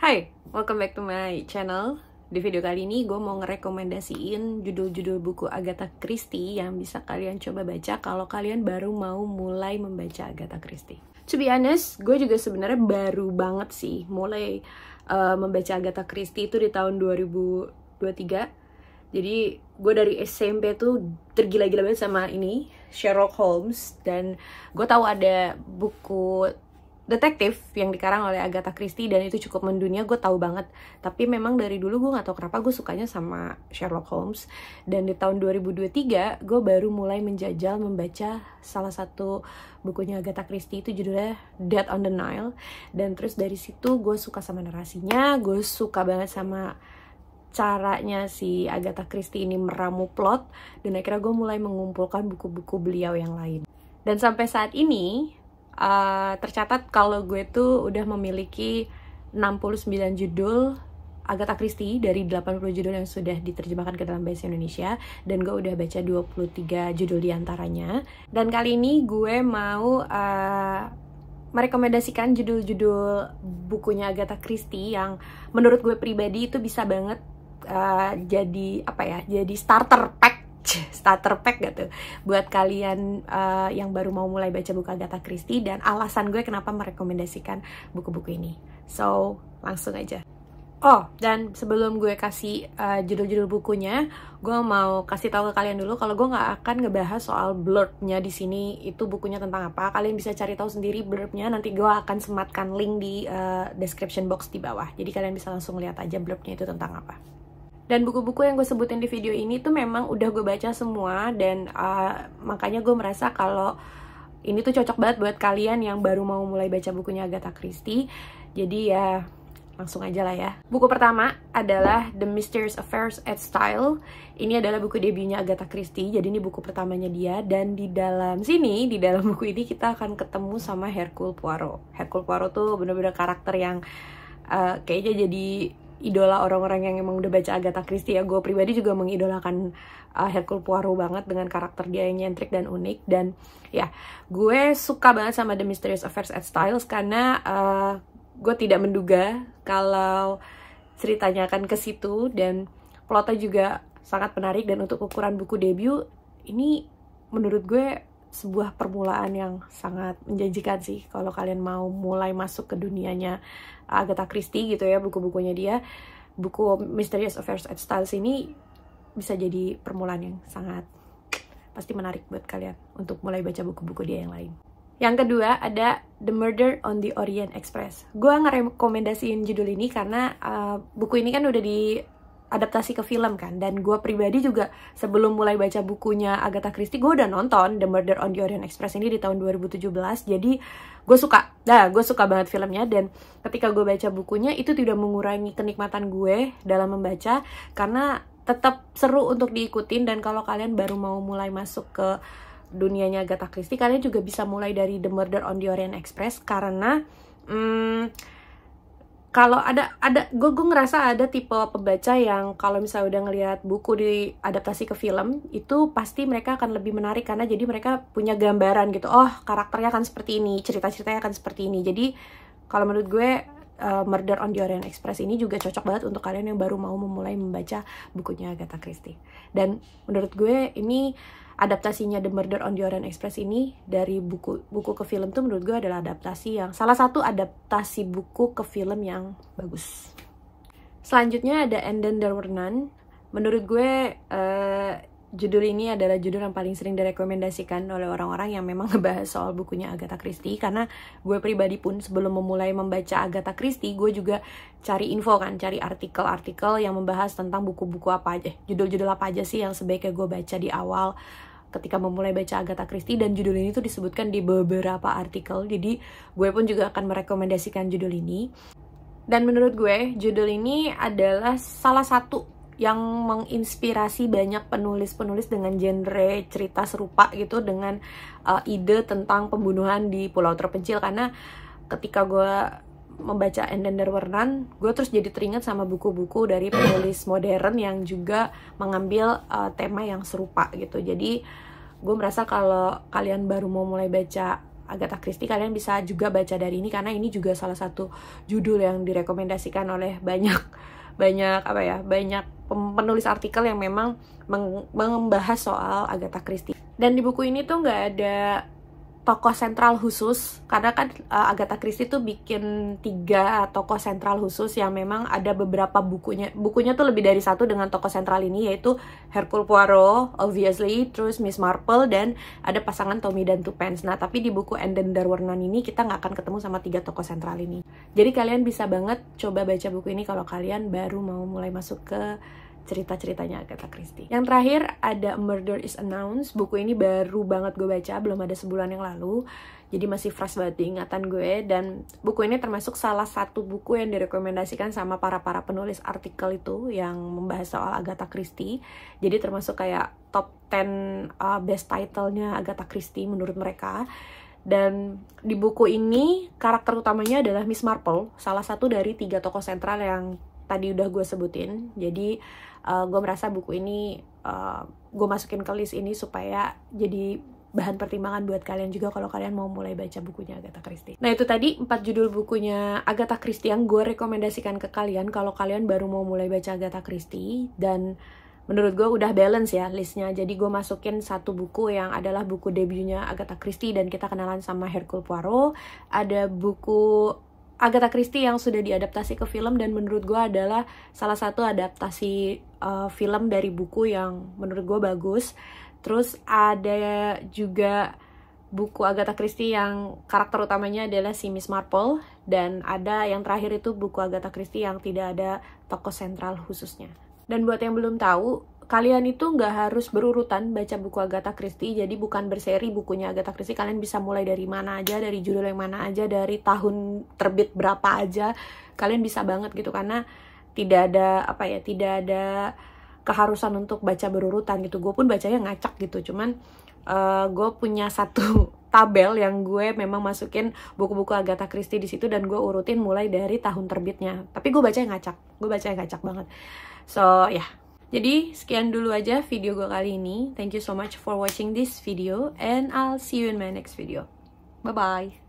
Hai, welcome back to my channel. Di video kali ini gue mau ngerekomendasiin judul-judul buku Agatha Christie yang bisa kalian coba baca kalau kalian baru mau mulai membaca Agatha Christie. To be honest, gue juga sebenarnya baru banget sih mulai membaca Agatha Christie itu di tahun 2023. Jadi gue dari SMP tuh tergila-gila banget sama ini, Sherlock Holmes. Dan gue tahu ada buku detektif yang dikarang oleh Agatha Christie dan itu cukup mendunia, gue tahu banget. Tapi memang dari dulu gue gak tahu kenapa gue sukanya sama Sherlock Holmes. Dan di tahun 2023 gue baru mulai menjajal membaca salah satu bukunya Agatha Christie, itu judulnya Death on the Nile. Dan terus dari situ gue suka sama narasinya, gue suka banget sama caranya si Agatha Christie ini meramu plot. Dan akhirnya gue mulai mengumpulkan buku-buku beliau yang lain. Dan sampai saat ini tercatat kalau gue tuh udah memiliki 69 judul Agatha Christie dari 80 judul yang sudah diterjemahkan ke dalam bahasa Indonesia, dan gue udah baca 23 judul diantaranya. Dan kali ini gue mau merekomendasikan judul-judul bukunya Agatha Christie yang menurut gue pribadi itu bisa banget jadi jadi starter pack gitu buat kalian yang baru mau mulai baca buku Agatha Christie, dan alasan gue kenapa merekomendasikan buku-buku ini. So, langsung aja. Oh, dan sebelum gue kasih judul-judul bukunya, gue mau kasih tahu ke kalian dulu kalau gue nggak akan ngebahas soal blurbnya di sini. Itu bukunya tentang apa? Kalian bisa cari tahu sendiri blurbnya. Nanti gue akan sematkan link di description box di bawah. Jadi kalian bisa langsung lihat aja blurbnya itu tentang apa. Dan buku-buku yang gue sebutin di video ini tuh memang udah gue baca semua, dan makanya gue merasa kalau ini tuh cocok banget buat kalian yang baru mau mulai baca bukunya Agatha Christie. Jadi ya langsung aja lah ya. Buku pertama adalah The Mysterious Affairs at Style. Ini adalah buku debutnya Agatha Christie, jadi ini buku pertamanya dia. Dan di dalam buku ini kita akan ketemu sama Hercule Poirot. Hercule Poirot tuh bener-bener karakter yang kayaknya jadi idola orang-orang yang emang udah baca Agatha Christie ya. Gue pribadi juga mengidolakan Hercule Poirot banget dengan karakter dia yang nyentrik dan unik. Dan ya, gue suka banget sama The Mysterious Affairs at Styles karena gue tidak menduga kalau ceritanya akan ke situ, dan plotnya juga sangat menarik. Dan untuk ukuran buku debut, ini menurut gue sebuah permulaan yang sangat menjanjikan sih kalau kalian mau mulai masuk ke dunianya Agatha Christie gitu ya, buku-bukunya dia. Buku Mysterious Affairs at Styles ini bisa jadi permulaan yang sangat pasti menarik buat kalian untuk mulai baca buku-buku dia yang lain. Yang kedua ada The Murder on the Orient Express. Gue ngerekomendasiin judul ini karena buku ini kan udah diadaptasi ke film kan, dan gue pribadi juga sebelum mulai baca bukunya Agatha Christie gue udah nonton The Murder on the Orient Express ini di tahun 2017. Jadi gue suka banget filmnya, dan ketika gue baca bukunya itu tidak mengurangi kenikmatan gue dalam membaca karena tetap seru untuk diikutin. Dan kalau kalian baru mau mulai masuk ke dunianya Agatha Christie, kalian juga bisa mulai dari The Murder on the Orient Express karena kalau gue ngerasa ada tipe pembaca yang kalau misalnya udah ngelihat buku diadaptasi ke film, itu pasti mereka akan lebih menarik karena jadi mereka punya gambaran gitu. Oh, karakternya akan seperti ini, cerita-ceritanya akan seperti ini. Jadi kalau menurut gue Murder on the Orient Express ini juga cocok banget untuk kalian yang baru mau memulai membaca bukunya Agatha Christie. Dan menurut gue ini adaptasinya The Murder on the Orient Express ini dari buku ke film tuh menurut gue adalah salah satu adaptasi buku ke film yang bagus. Selanjutnya ada And Then There Were None. Menurut gue judul ini adalah judul yang paling sering direkomendasikan oleh orang-orang yang memang ngebahas soal bukunya Agatha Christie, karena gue pribadi pun sebelum memulai membaca Agatha Christie gue juga cari info kan, cari artikel-artikel yang membahas tentang buku-buku apa aja, judul-judul apa aja sih yang sebaiknya gue baca di awal ketika memulai baca Agatha Christie. Dan judul ini tuh disebutkan di beberapa artikel, jadi gue pun juga akan merekomendasikan judul ini. Dan menurut gue judul ini adalah salah satu yang menginspirasi banyak penulis-penulis dengan genre cerita serupa gitu, dengan ide tentang pembunuhan di pulau terpencil. Karena ketika gue membaca And Then There Were None, gue terus jadi teringat sama buku-buku dari penulis modern yang juga mengambil tema yang serupa gitu. Jadi gue merasa kalau kalian baru mau mulai baca Agatha Christie, kalian bisa juga baca dari ini karena ini juga salah satu judul yang direkomendasikan oleh banyak penulis artikel yang memang membahas soal Agatha Christie. Dan di buku ini tuh nggak ada tokoh sentral khusus, karena kan Agatha Christie tuh bikin 3 tokoh sentral khusus yang memang ada beberapa bukunya tuh lebih dari 1 dengan tokoh sentral ini, yaitu Hercule Poirot, obviously, terus Miss Marple, dan ada pasangan Tommy dan Tuppence. Nah, tapi di buku Endendar Wernan ini kita nggak akan ketemu sama 3 tokoh sentral ini. Jadi kalian bisa banget coba baca buku ini kalau kalian baru mau mulai masuk ke cerita-ceritanya Agatha Christie. Yang terakhir ada Murder is Announced. Buku ini baru banget gue baca, belum ada sebulan yang lalu, jadi masih fresh banget di ingatan gue. Dan buku ini termasuk salah satu buku yang direkomendasikan sama para penulis artikel itu yang membahas soal Agatha Christie. Jadi termasuk kayak top 10 best title-nya Agatha Christie menurut mereka. Dan di buku ini karakter utamanya adalah Miss Marple, salah satu dari 3 tokoh sentral yang tadi udah gue sebutin. Jadi gue merasa buku ini gue masukin ke list ini supaya jadi bahan pertimbangan buat kalian juga kalau kalian mau mulai baca bukunya Agatha Christie. Nah, itu tadi 4 judul bukunya Agatha Christie yang gue rekomendasikan ke kalian kalau kalian baru mau mulai baca Agatha Christie. Dan menurut gue udah balance ya listnya. Jadi gue masukin 1 buku yang adalah buku debutnya Agatha Christie dan kita kenalan sama Hercule Poirot. Ada buku Agatha Christie yang sudah diadaptasi ke film dan menurut gue adalah salah satu adaptasi film dari buku yang menurut gue bagus. Terus ada juga buku Agatha Christie yang karakter utamanya adalah si Miss Marple, dan ada yang terakhir itu buku Agatha Christie yang tidak ada tokoh sentral khususnya. Dan buat yang belum tahu, kalian itu nggak harus berurutan baca buku Agatha Christie, jadi bukan berseri bukunya Agatha Christie. Kalian bisa mulai dari mana aja, dari judul yang mana aja, dari tahun terbit berapa aja, kalian bisa banget gitu, karena tidak ada keharusan untuk baca berurutan gitu. Gue pun bacanya ngacak gitu, cuman gue punya satu tabel yang gue memang masukin buku-buku Agatha Christie di situ dan gue urutin mulai dari tahun terbitnya. Tapi gue bacanya ngacak banget. So yeah. Jadi sekian dulu aja video gue kali ini. Thank you so much for watching this video and I'll see you in my next video. Bye bye.